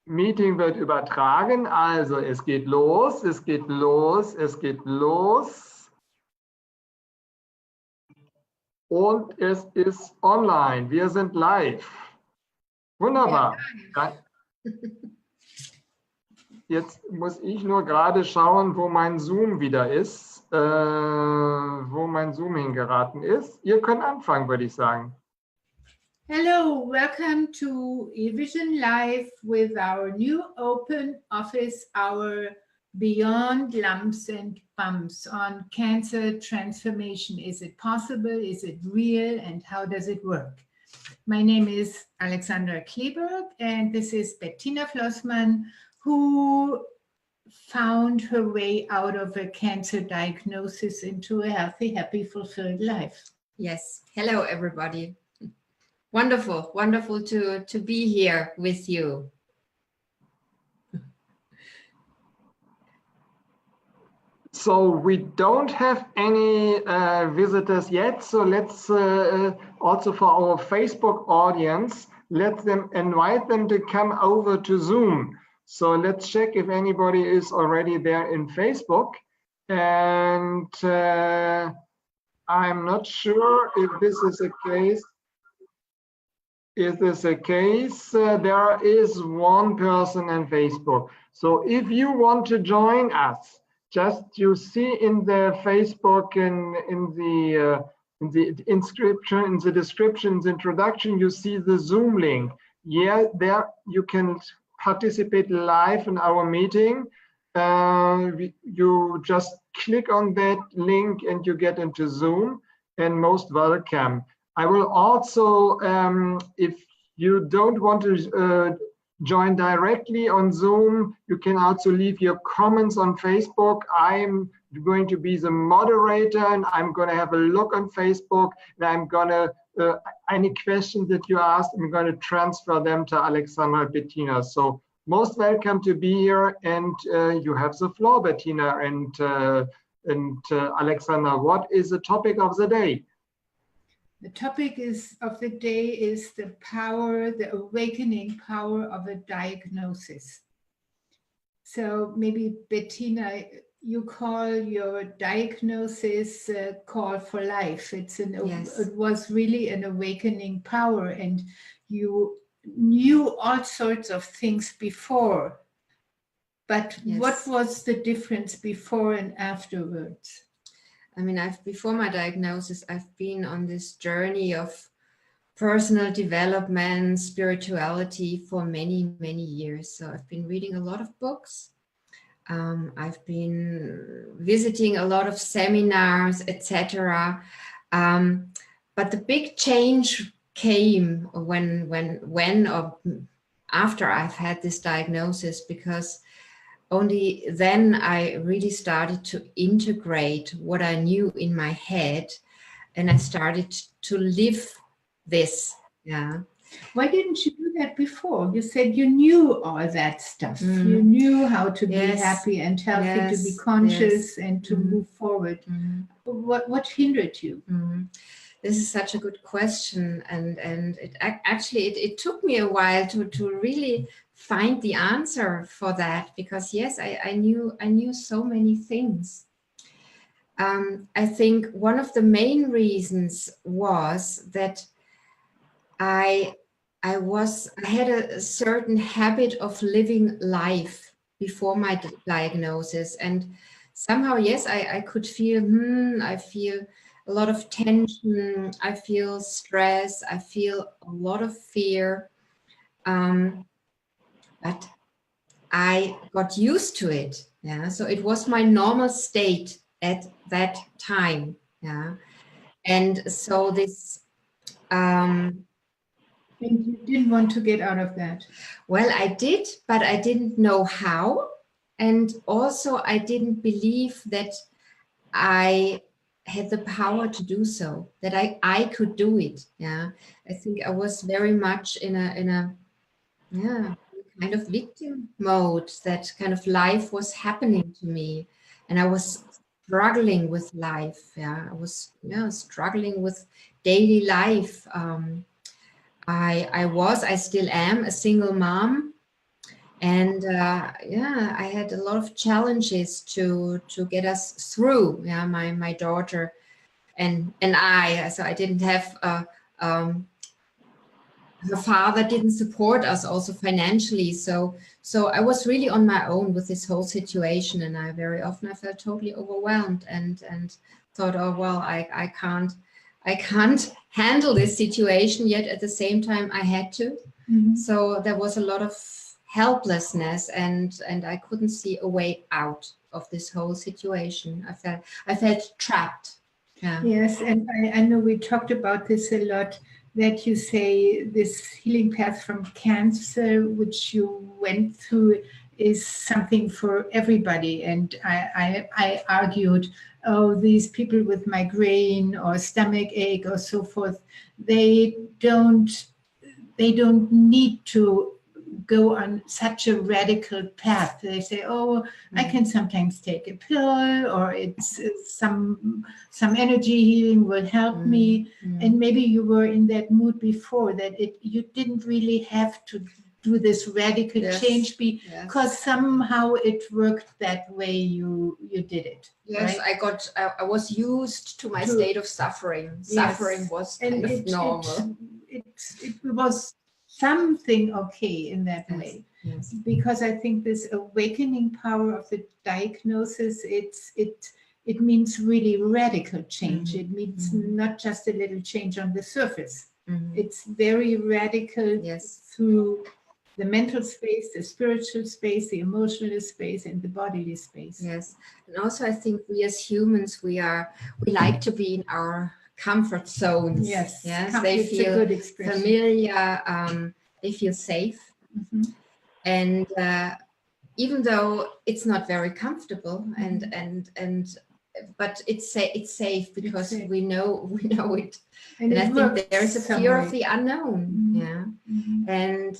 Meeting wird übertragen, also es geht los, es geht los, es geht los. Und es ist online, wir sind live. Wunderbar. Ja. Jetzt muss ich nur gerade schauen, wo mein Zoom wieder ist, wo mein Zoom hingeraten ist. Ihr könnt anfangen, würde ich sagen. Hello, welcome to eVision Live with our new open office hour Beyond Lumps and Bumps on cancer transformation. Is it possible? Is it real? And how does it work? My name is Alexandra Kleeberg, and this is Bettina Flossmann, who found her way out of a cancer diagnosis into a healthy, happy, fulfilled life. Yes. Hello, everybody. Wonderful, wonderful to be here with you. So we don't have any visitors yet. So let's also for our Facebook audience, invite them to come over to Zoom. So let's check if anybody is already there in Facebook. And I'm not sure if this is a case. Is this a case? There is one person on Facebook. So if you want to join us, just you see in the Facebook in the inscription, in the description, the introduction, you see the Zoom link. Yeah, there you can participate live in our meeting. You just click on that link and you get into Zoom, and most welcome. I will also, if you don't want to join directly on Zoom, you can also leave your comments on Facebook. I'm going to be the moderator, and I'm going to have a look on Facebook, and I'm going to, any questions that you ask, I'm going to transfer them to Alexandra and Bettina. So most welcome to be here, and you have the floor, Bettina and Alexandra. What is the topic of the day? The topic of the day is the power, the awakening power of a diagnosis. So maybe Bettina, you call your diagnosis call for life. Yes. It was really an awakening power, and you knew all sorts of things before. But Yes. What was the difference before and afterwards? I mean, before my diagnosis, I've been on this journey of personal development, spirituality for many, many years. So I've been reading a lot of books. I've been visiting a lot of seminars, etc. But the big change came when or after I've had this diagnosis, because only then I really started to integrate what I knew in my head, and I started to live this. Yeah. Why didn't you do that before? You said you knew all that stuff. You knew how to be happy and healthy, to be conscious and to move forward. What hindered you? This is such a good question, and it took me a while to really find the answer for that, because yes, I knew so many things. I think one of the main reasons was that I had a certain habit of living life before my diagnosis, and somehow, yes, I could feel I feel a lot of tension, I feel stress, I feel a lot of fear, but I got used to it. Yeah, so it was my normal state at that time. Yeah, and so this. And you didn't want to get out of that? Well, I did, but I didn't know how. And also I didn't believe that I had the power to do so, that I could do it. Yeah, I think I was very much in a kind of victim mode, that kind of life was happening to me. And I was struggling with life. Yeah, I was struggling with daily life. I still am a single mom, And yeah, I had a lot of challenges to get us through. Yeah, my daughter and I. So I didn't have her father didn't support us also financially. So I was really on my own with this whole situation, and I felt totally overwhelmed and thought, oh well, I can't handle this situation, yet at the same time I had to. So there was a lot of helplessness, and I couldn't see a way out of this whole situation. I felt trapped. Yeah. Yes, and I know we talked about this a lot, that you say this healing path from cancer, which you went through, is something for everybody. And I argued, oh, these people with migraine or stomach ache or so forth, they don't need to go on such a radical path. They say, oh, I can sometimes take a pill, or it's some energy healing will help me. And maybe you were in that mood before, that you didn't really have to do this radical change because somehow it worked that way you did it. Yes, right? I was used to my state of suffering. Suffering was kind of normal. It was something okay in that way. Yes. Because I think this awakening power of the diagnosis, it means really radical change. It means not just a little change on the surface. It's very radical through the mental space, the spiritual space, the emotional space, and the bodily space. Yes, and also I think we as humans, we like to be in our comfort zones. Yes, they feel familiar, they feel safe. And even though it's not very comfortable, but it's safe because we know it. And I think there is a fear of the unknown. And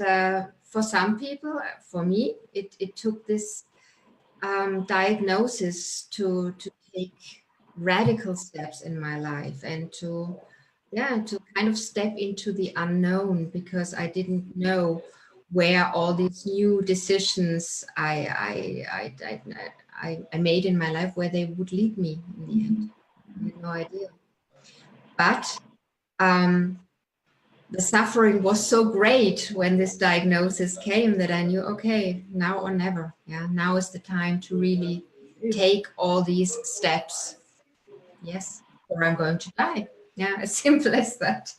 for some people, for me, it took this diagnosis to take radical steps in my life, and to kind of step into the unknown, because I didn't know where all these new decisions I made in my life, where they would lead me in the end. I had no idea. But the suffering was so great when this diagnosis came that I knew, okay, now or never. Yeah, now is the time to really take all these steps. Yes, or I'm going to die. Yeah, as simple as that.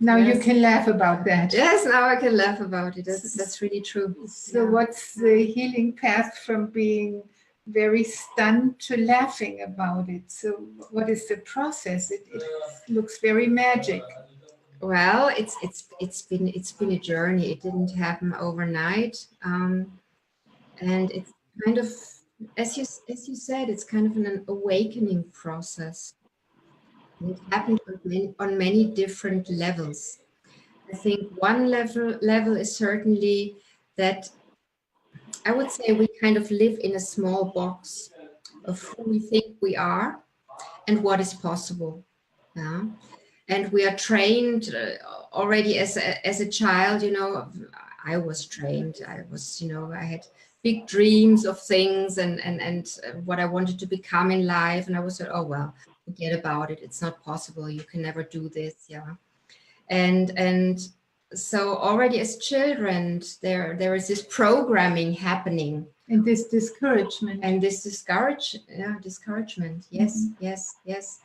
Now you can laugh about that. Yes, now I can laugh about it. That's really true. So what's the healing path from being very stunned to laughing about it? So what is the process? It looks very magic. Well, it's been a journey. It didn't happen overnight, and it's kind of, as you said, it's kind of an awakening process. And it happened on many different levels. I think one level is certainly that I would say we kind of live in a small box of who we think we are and what is possible. Yeah. And we are trained already as a child, I was trained. I had big dreams of things and what I wanted to become in life. And I was like, oh, well, forget about it. It's not possible. You can never do this. Yeah. And so already as children, there is this programming happening. And this discouragement. And this discouragement. Yes, yes.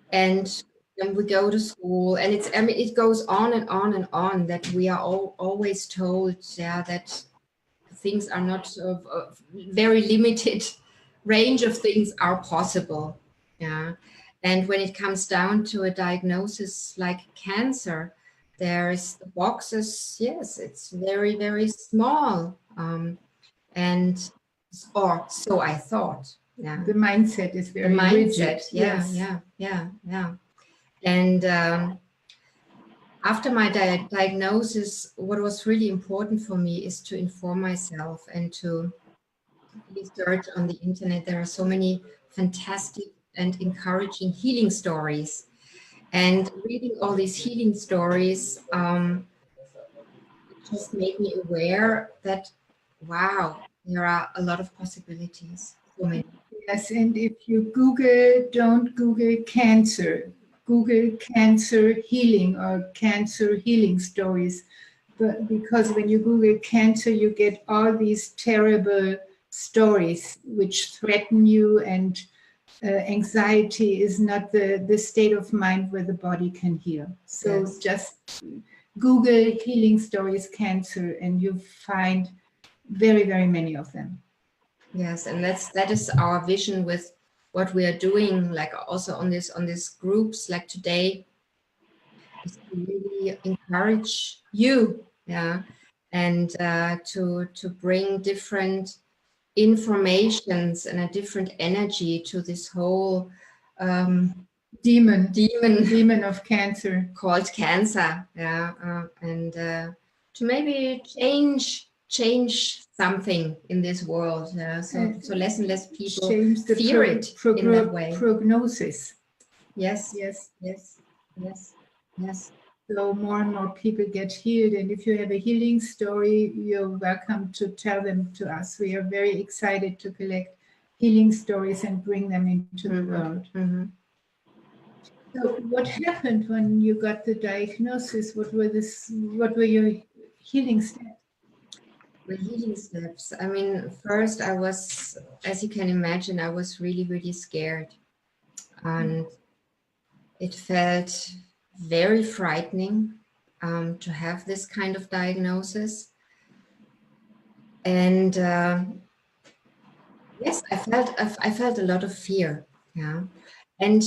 And then we go to school, and it goes on and on and on, that we are always told, that things are not very limited range of things are possible. Yeah. And when it comes down to a diagnosis like cancer, there's the boxes, yes, it's very, very small. Or so I thought. Yeah. The mindset is very rigid. Yeah. And after my diagnosis, what was really important for me is to inform myself and to research on the internet. There are so many fantastic and encouraging healing stories. And reading all these healing stories just made me aware that, wow, there are a lot of possibilities. So many. Yes, and if you Google, don't Google cancer, Google cancer healing or cancer healing stories. But because when you Google cancer, you get all these terrible stories which threaten you, and anxiety is not the state of mind where the body can heal. So Yes. just Google healing stories cancer and you find very, very many of them. Yes, and that is our vision with what we are doing, like also on this groups like today, is to really encourage you, yeah, and to bring different informations and a different energy to this whole demon of cancer called cancer, yeah, and to maybe change something in this world, so less and less people change the fear it in that way. Prognosis. Yes, Yes. yes, yes, yes. So more and more people get healed, and if you have a healing story, you're welcome to tell them to us. We are very excited to collect healing stories and bring them into the world. Mm-hmm. So what happened when you got the diagnosis? What were your healing steps? My healing steps. I mean, first I was, as you can imagine, I was really, really scared. And it felt very frightening to have this kind of diagnosis. And yes, I felt a lot of fear. Yeah. And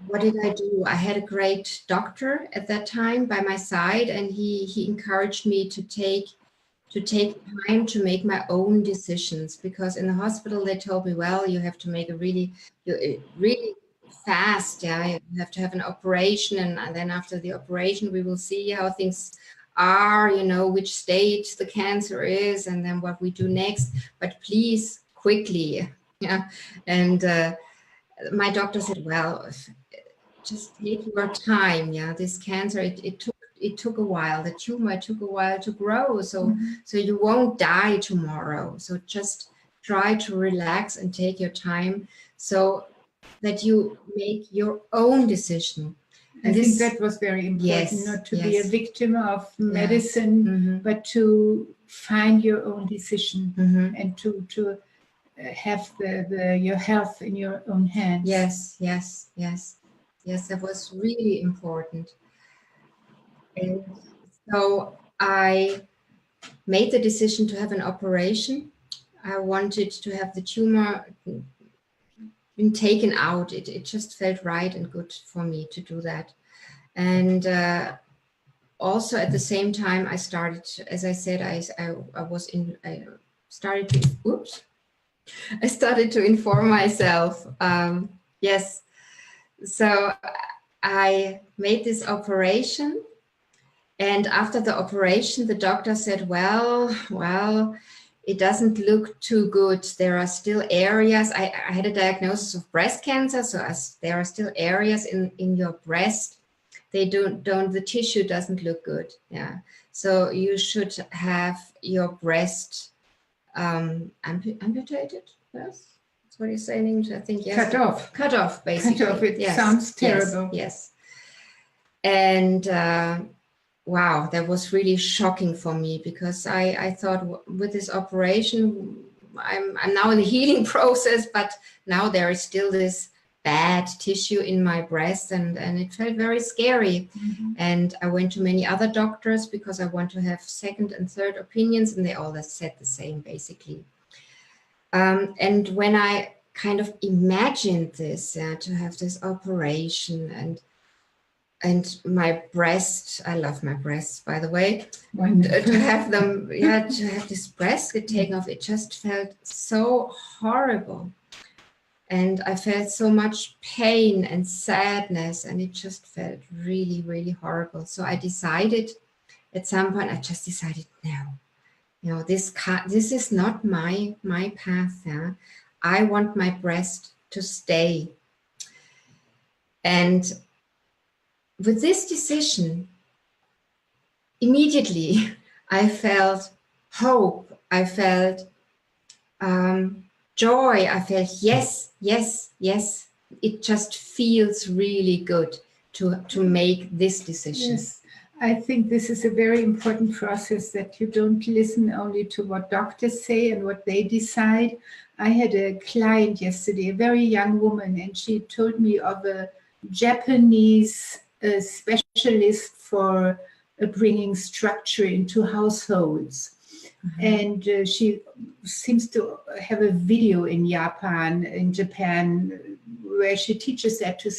what did I do? I had a great doctor at that time by my side, and he encouraged me to take time to make my own decisions, because in the hospital they told me, well, you have to make a really fast, yeah, you have to have an operation, and then after the operation we will see how things are, which stage the cancer is, and then what we do next, but please quickly, yeah. And my doctor said, well, just take your time, yeah, this cancer, it took a while. The tumor took a while to grow, so you won't die tomorrow. So just try to relax and take your time, so that you make your own decision. And I think that was very important, yes, not to be a victim of medicine, mm-hmm. but to find your own decision, mm-hmm. and to have your health in your own hands. Yes, that was really important. And so I made the decision to have an operation. I wanted to have the tumor been taken out. It just felt right and good for me to do that. And also at the same time, I started, as I said, I started to inform myself. Yes. So I made this operation, and after the operation, the doctor said, well, it doesn't look too good. There are still areas. I had a diagnosis of breast cancer, so there are still areas in your breast. They the tissue doesn't look good. Yeah. So you should have your breast amputated. Yes. That's what he's saying. I think, yes. Cut off, basically. Cut off. It sounds terrible. Yes. And wow, that was really shocking for me, because I thought, with this operation, I'm now in the healing process, but now there is still this bad tissue in my breast, and it felt very scary. And I went to many other doctors because I want to have second and third opinions, and they all said the same, basically. And when I kind of imagined this, to have this operation, and my breast, I love my breasts, by the way, to have them, to have this breast get taken off, it just felt so horrible. And I felt so much pain and sadness, and it just felt really, really horrible. So I decided, at some point, no, this is not my path. Yeah? I want my breast to stay. And with this decision, immediately I felt hope, I felt joy, I felt yes, yes, yes. It just feels really good to make this decision. Yes, I think this is a very important process, that you don't listen only to what doctors say and what they decide. I had a client yesterday, a very young woman, and she told me of a Japanese specialist for bringing structure into households. And she seems to have a video in Japan, where she teaches that to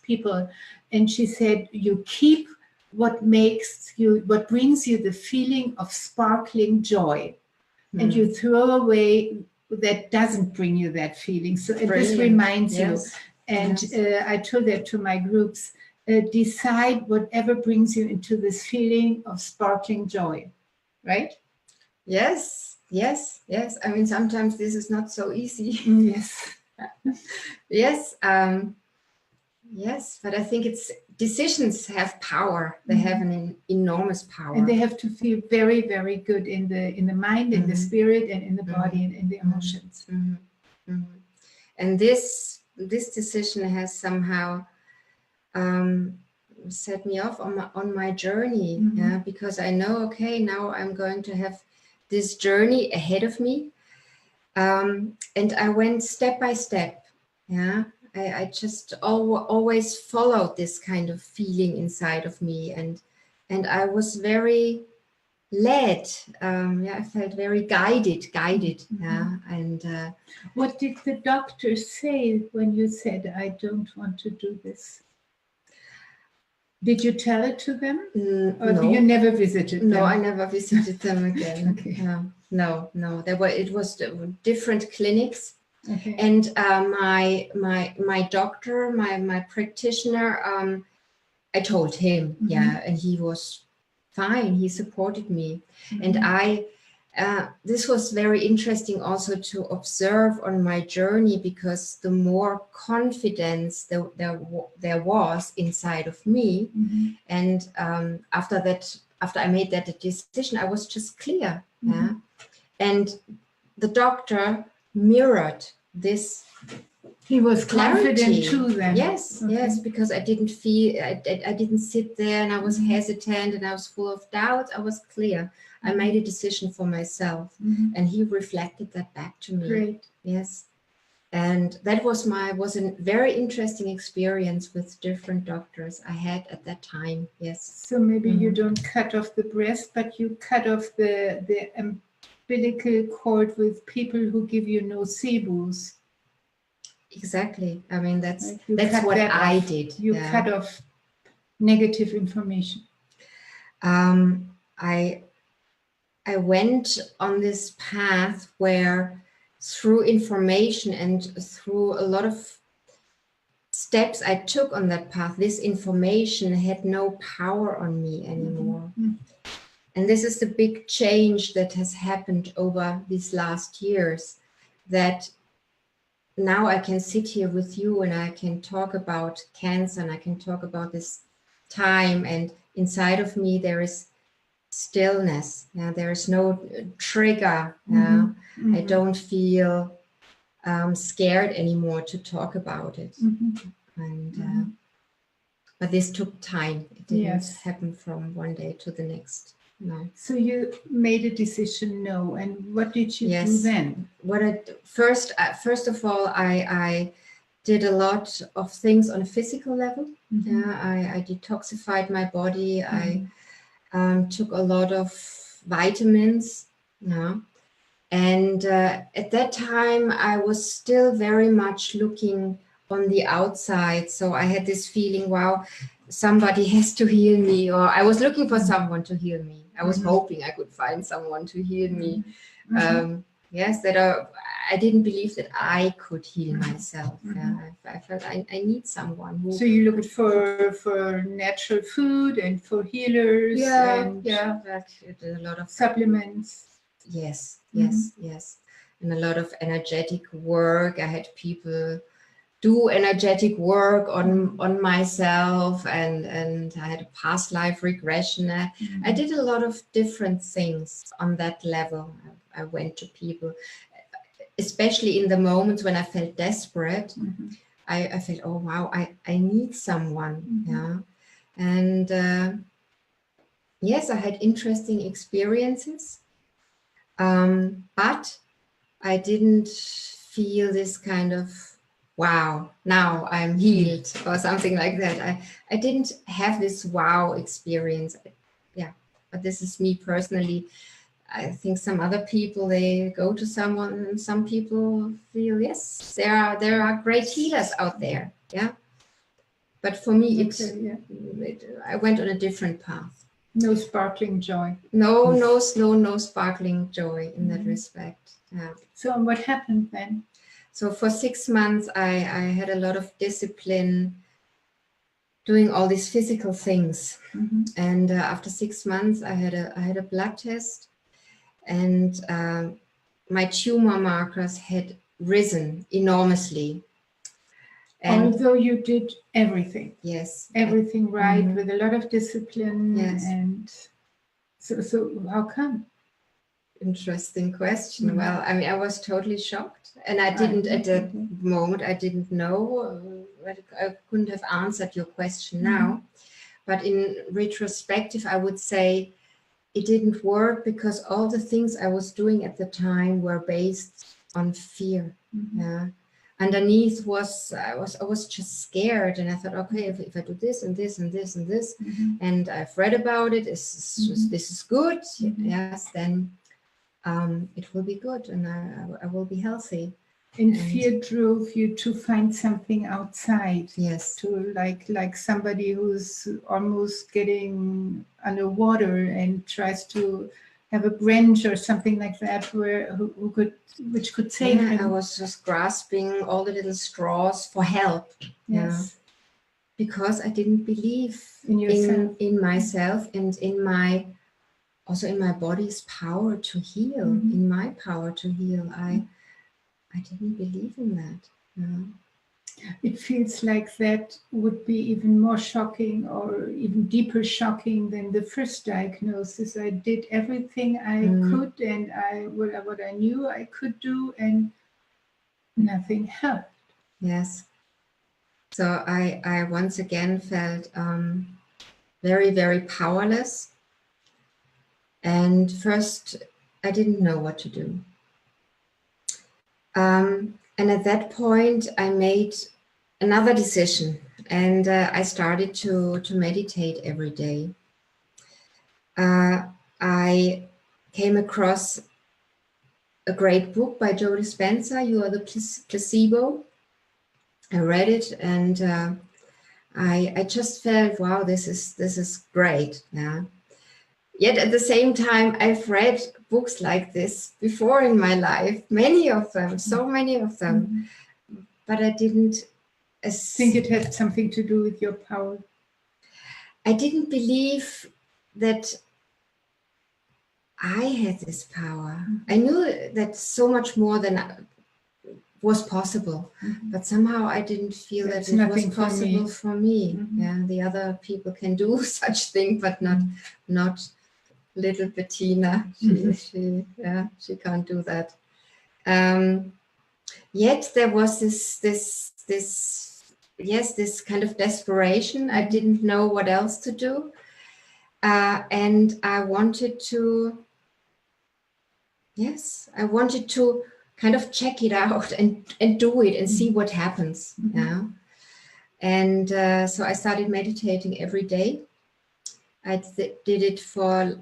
people. And she said, you keep what brings you the feeling of sparkling joy, and you throw away that doesn't bring you that feeling. So and this reminds you. And I told that to my groups, decide whatever brings you into this feeling of sparkling joy, right? Yes, yes, yes. I mean, sometimes this is not so easy. Yes. Yes, yes, but I think it's decisions have power. They have an enormous power, and they have to feel very, very good in the mind, in the spirit, and in the body, and in the emotions. And this decision has somehow set me off on my journey. Yeah, because I know, okay, now I'm going to have this journey ahead of me, and I went step by step. Yeah, I just always followed this kind of feeling inside of me, and I was very led. Yeah, I felt very guided. Yeah, and what did the doctor say when you said, I don't want to do this? Did you tell it to them? Or no. you never visited them? No, I never visited them again. Okay. No. It was different clinics. Okay. And my doctor, my practitioner, I told him, yeah, and he was fine. He supported me, and this was very interesting also to observe on my journey, because the more confidence there was inside of me, and after I made that decision, I was just clear, yeah, and the doctor mirrored this. He was clarity. Confident too then? Yes, Okay. yes, because I didn't feel, I didn't sit there and I was hesitant and I was full of doubts. I was clear. I made a decision for myself, and he reflected that back to me. Great. Yes. And that was a very interesting experience with different doctors I had at that time. Yes. So maybe you don't cut off the breast, but you cut off the umbilical cord with people who give you nocebos. Exactly. I mean, that's Like what I did. You cut off negative information. I went on this path where, through information and through a lot of steps I took on that path, this information had no power on me anymore. And this is the big change that has happened over these last years, that now I can sit here with you and I can talk about cancer and I can talk about this time, and inside of me there is stillness. Yeah, there is no trigger. I don't feel scared anymore to talk about it. And but this took time. It didn't happen from one day to the next. No. So you made a decision, no, and what did you do then? First of all, I did a lot of things on a physical level. I detoxified my body. I took a lot of vitamins. And at that time, I was still very much looking on the outside. So I had this feeling, wow, somebody has to heal me, or I was looking for someone to heal me. I was hoping I could find someone to heal me. Yes, I didn't believe that I could heal myself. I felt I need someone who. So you looked for natural food and for healers. That a lot of supplements. Yes, and a lot of energetic work. I had people do energetic work on myself, and I had a past life regression. I did a lot of different things on that level. I went to people, especially in the moments when I felt desperate. I felt, oh wow, I need someone. Yeah. And yes, I had interesting experiences, but I didn't feel this kind of, wow, now I'm healed or something like that. I didn't have this wow experience. Yeah, but this is me personally. I think some other people, they go to someone, and some people feel, yes, there are great healers out there. Yeah. But for me, I went on a different path. No sparkling joy. No sparkling joy in that respect. Yeah. So what happened then? So for 6 months, I had a lot of discipline doing all these physical things. And after 6 months, I had a blood test, and my tumor markers had risen enormously. And although you did everything. Yes. Everything right, with a lot of discipline. Yes. And so how come? Interesting question. Well, I mean, I was totally shocked, and I didn't at that moment, I didn't know. I couldn't have answered your question now. But in retrospective, I would say it didn't work because all the things I was doing at the time were based on fear. Yeah. Underneath was I was just scared, and I thought, okay, if I do this and this and this and this, and I've read about it, this is good. Yes, then it will be good, and I will be healthy. And fear drove you to find something outside. Yes. To like somebody who's almost getting underwater and tries to have a branch or something like that which could save him. I was just grasping all the little straws for help. Yes. Yeah. Because I didn't believe in yourself, in myself, and in my body's power to heal, in my power to heal. I didn't believe in that. No. It feels like that would be even more shocking or even deeper shocking than the first diagnosis. I did everything I could, and what I knew I could do, and nothing helped. Yes. So I once again felt very, very powerless. And first, I didn't know what to do. And at that point, I made another decision, and I started to meditate every day. I came across a great book by Joe Dispenza, You Are the Placebo. I read it, and I just felt, wow, this is great. Yeah. Yet at the same time, I've read books like this before in my life, many of them, so many of them, but I didn't think it had something to do with your power. I didn't believe that I had this power. I knew that so much more than was possible, but somehow I didn't feel that it was possible for me. Yeah, the other people can do such thing, but not little Bettina. She can't do that. Yet there was this kind of desperation. I didn't know what else to do, and I wanted to kind of check it out and do it and see what happens. Yeah. And so I started meditating every day. I did it for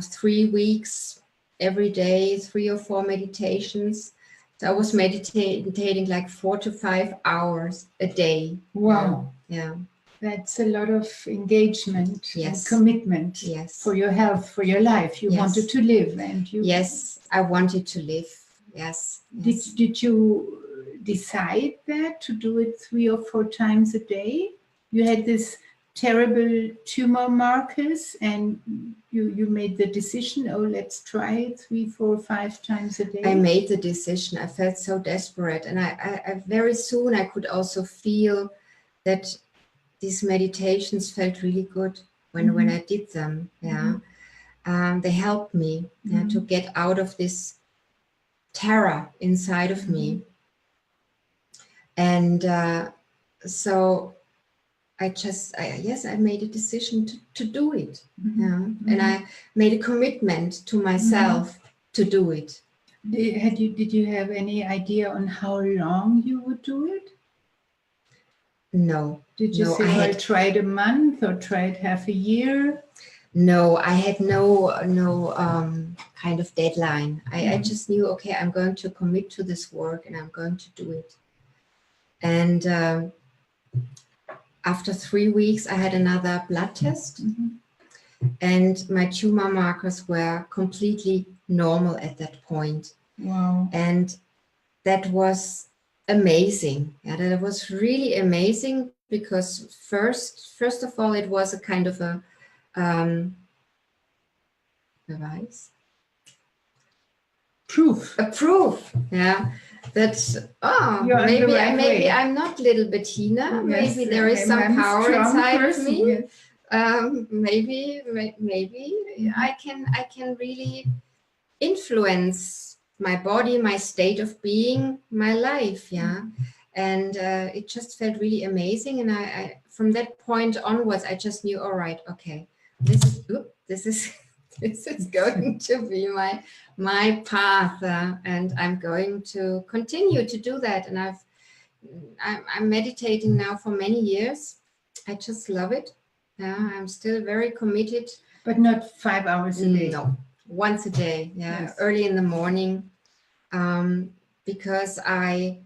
3 weeks, every day, 3 or 4 meditations. So I was meditating like 4 to 5 hours a day. Wow. Yeah. That's a lot of engagement and commitment for your health, for your life. You wanted to live, and you. Yes, I wanted to live. Yes. Did you decide that to do it 3 or 4 times a day? You had this terrible tumor markers, and you made the decision, oh, let's try it 3, 4, 5 times a day? I made the decision. I felt so desperate, and I very soon I could also feel that these meditations felt really good when I did them. Yeah, they helped me to get out of this terror inside of me, and so I made a decision to do it. Yeah, and I made a commitment to myself to do it. Did you have any idea on how long you would do it? No. Did you say, I tried a month or tried half a year? No, I had no kind of deadline. I just knew, okay, I'm going to commit to this work and I'm going to do it. And after 3 weeks, I had another blood test, and my tumor markers were completely normal at that point. Wow. And that was amazing. Yeah, that was really amazing, because first of all, it was a kind of a proof. A proof, yeah. That's maybe I'm not little Bettina. Yes, maybe there is some power inside of me. Yes. Maybe I can really influence my body, my state of being, my life, yeah. And it just felt really amazing. And I from that point onwards, I just knew, all right, okay, this is going to be my path, and I'm going to continue to do that. And I'm meditating now for many years. I just love it. Yeah, I'm still very committed. But not 5 hours a day. No, once a day. Yeah, yes. Early in the morning, because I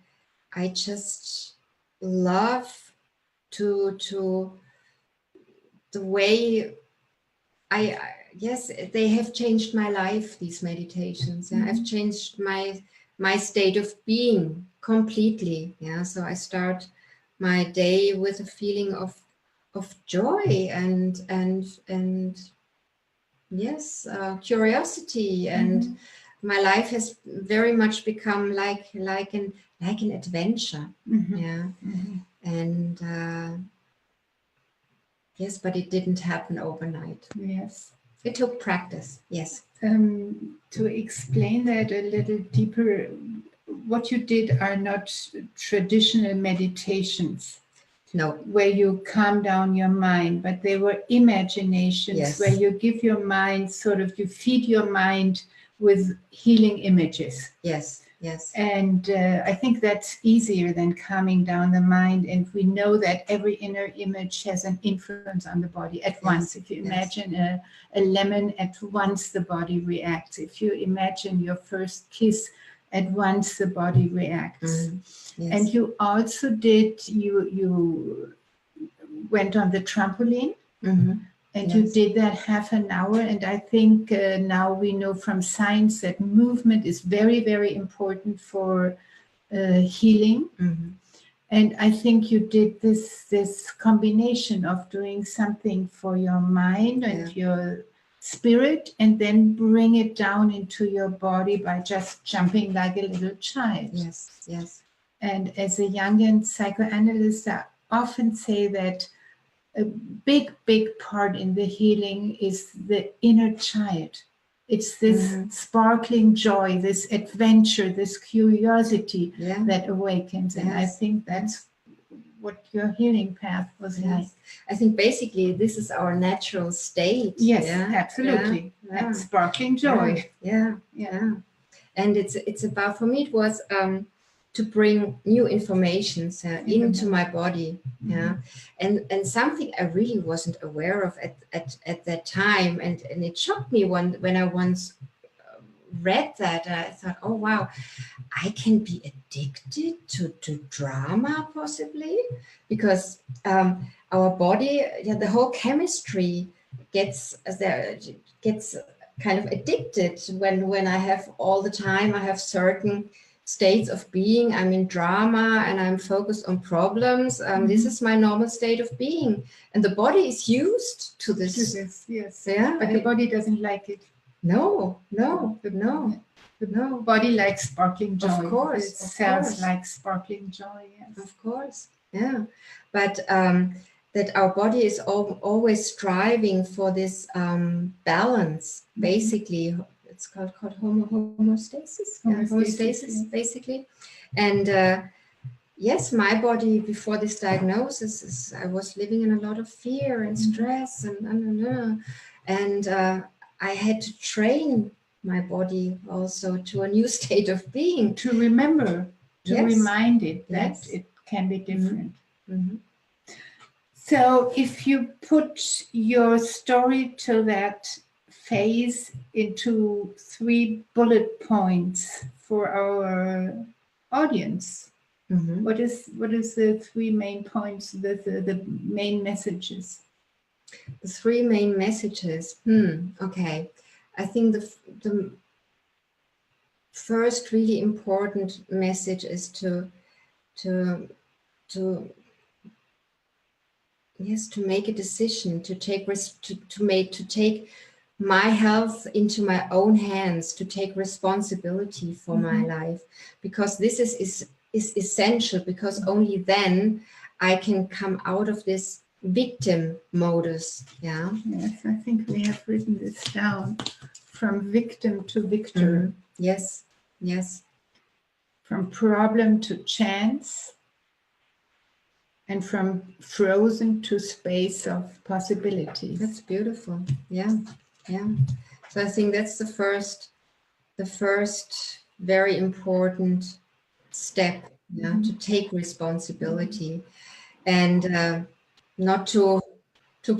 just love to the way yes, they have changed my life, these meditations. Yeah? I've changed my state of being completely. Yeah, so I start my day with a feeling of joy and yes, curiosity, and my life has very much become like an adventure. Yeah, and yes, but it didn't happen overnight. Yes. It took practice, yes. To explain that a little deeper, what you did are not traditional meditations. No. Where you calm down your mind, but they were imaginations. Yes. Where you give your mind you feed your mind with healing images. Yes. Yes. And I think that's easier than calming down the mind. And we know that every inner image has an influence on the body at once. If you imagine a lemon, at once the body reacts. If you imagine your first kiss, at once the body reacts. Yes. And you also you went on the trampoline. And you did that half an hour. And I think now we know from science that movement is very, very important for healing. And I think you did this combination of doing something for your mind and your spirit, and then bring it down into your body by just jumping like a little child. Yes, yes. And as a Jungian psychoanalyst, I often say that a big part in the healing is the inner child. It's this sparkling joy, this adventure, this curiosity that awakens. And I think that's what your healing path was like. I think basically this is our natural state. Yes, absolutely. That sparkling joy. Yeah. And it's about, for me, it was to bring new informations into my body, and something I really wasn't aware of at that time, and it shocked me when I once read that. I thought, oh wow, I can be addicted to drama possibly, because our body, the whole chemistry gets kind of addicted when I have all the time. I have certain states of being. I'm in drama and I'm focused on problems. This is my normal state of being. And the body is used to this. Yes. Yeah, But the body doesn't like it. No. The body likes sparkling joy. Of course. The cells like sparkling joy. Yes. Of course. Yeah. But that our body is always striving for this balance, basically. It's called homeostasis. Homeostasis, basically. And yes, my body before this diagnosis, I was living in a lot of fear and stress and I had to train my body also to a new state of being. To remember, to remind it that Yes. it can be different. Mm-hmm. So if you put your story to that phase into 3 bullet points for our audience, Mm-hmm. what is the 3 main points, the main messages? The 3 main messages. Okay. I think the first really important message is to make a decision, to take my health into my own hands, to take responsibility for my life, because this is essential, because only then I can come out of this victim modus. Yeah. Yes, I think we have written this down. From victim to victor. Yes. From problem to chance. And from frozen to space of possibilities. That's beautiful. Yeah. So I think that's the first very important step. Yeah, to take responsibility and not to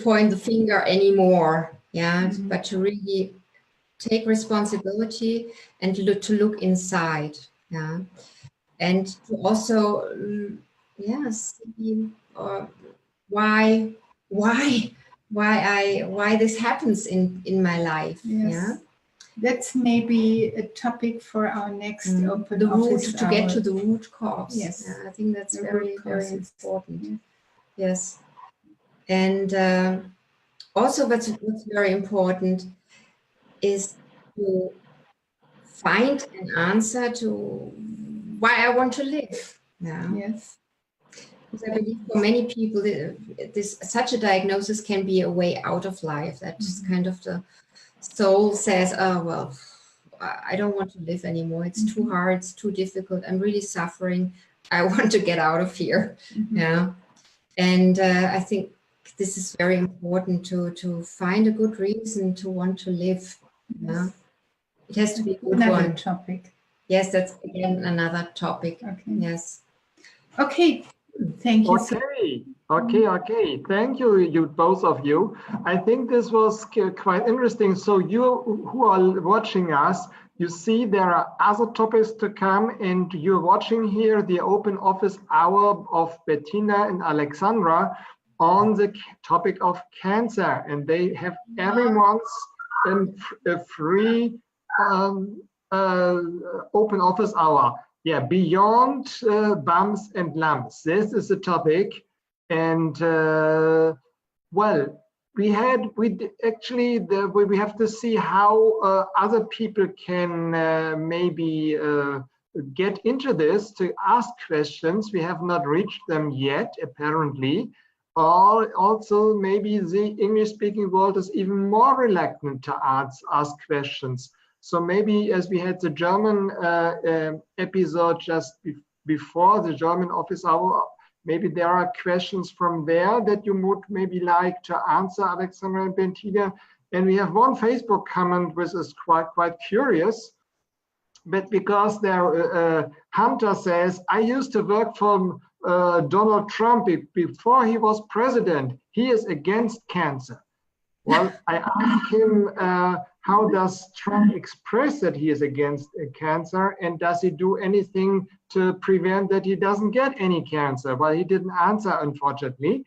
point the finger anymore. Yeah, but to really take responsibility and to look inside. Yeah, and to also see why this happens in my life. Yes. Yeah, that's maybe a topic for our next open office to get to the root cause. Yes, I think that's very important. Yes, and also what's very important is to find an answer to why I want to live. Yeah. Yes. Because I believe for many people, such a diagnosis can be a way out of life. That's kind of the soul says, oh, well, I don't want to live anymore. It's too hard. It's too difficult. I'm really suffering. I want to get out of here. Yeah. And I think this is very important to find a good reason to want to live. Yeah. It has to be a good another one. Topic. Yes, that's again another topic. Okay. Yes. Okay. Thank you. Okay. Thank you, both of you. I think this was quite interesting. So you who are watching us, you see there are other topics to come, and you're watching here the open office hour of Bettina and Alexandra on the topic of cancer, and they have everyone's a free open office hour. Yeah, beyond bumps and lumps. This is the topic, and well, we have to see how other people can maybe get into this to ask questions. We have not reached them yet, apparently. Or also maybe the English-speaking world is even more reluctant to ask questions. So maybe as we had the German episode just before the German office hour, maybe there are questions from there that you would maybe like to answer, Alexandra and Bettina. And we have one Facebook comment which is quite curious, but because there, Hunter says, I used to work for Donald Trump before he was president. He is against cancer. Well, I asked him, how does Trump express that he is against cancer, and does he do anything to prevent that he doesn't get any cancer? Well, he didn't answer, unfortunately.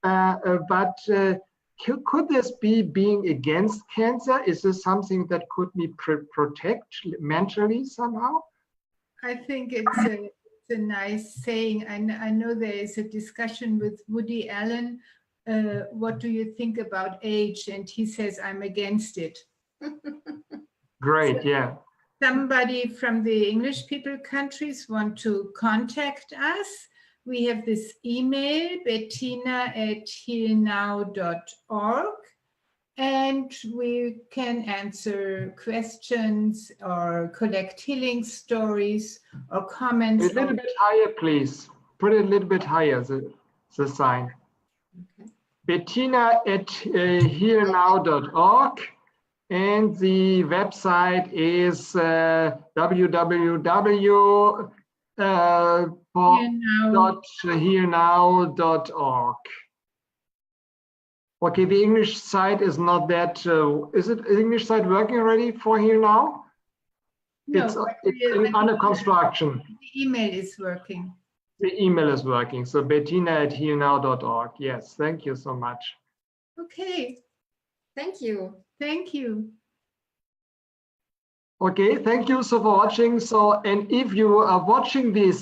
But could this be being against cancer? Is this something that could be protect mentally somehow? I think it's a nice saying. I know there is a discussion with Woody Allen. What do you think about age? And he says, I'm against it. Great, So yeah. somebody from the English speaking countries want to contact us. We have this email, bettina@healnow.org, and we can answer questions or collect healing stories or comments. A little bit higher, please. Put it a little bit higher, the sign. Okay. Bettina@healnow.org, and the website is www.healnow.org. Okay, the English site is not that. Is it the English site working already for Heal Now? No, it's under construction. The email is working. The email is working. So bettina@healnow.org. Yes, thank you so much. Okay, Thank you. thank you. Okay, thank you so for watching. So, and if you are watching this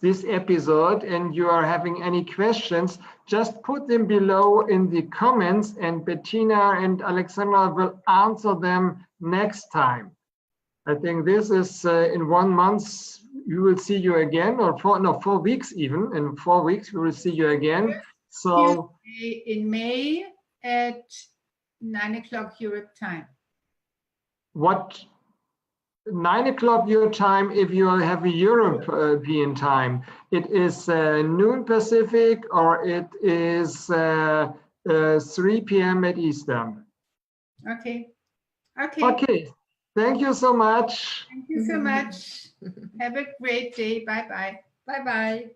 this episode and you are having any questions, just put them below in the comments, and Bettina and Alexandra will answer them next time. I think this is in 1 month. We will see you again, or 4 weeks even. In 4 weeks we will see you again. So in May at 9 o'clock Europe time. what? 9 o'clock your time if you have a European time. It is noon Pacific, or it is 3 p.m. at Eastern. Okay. Okay. Okay. Thank you so much. Thank you so much. Have a great day. Bye-bye. Bye-bye.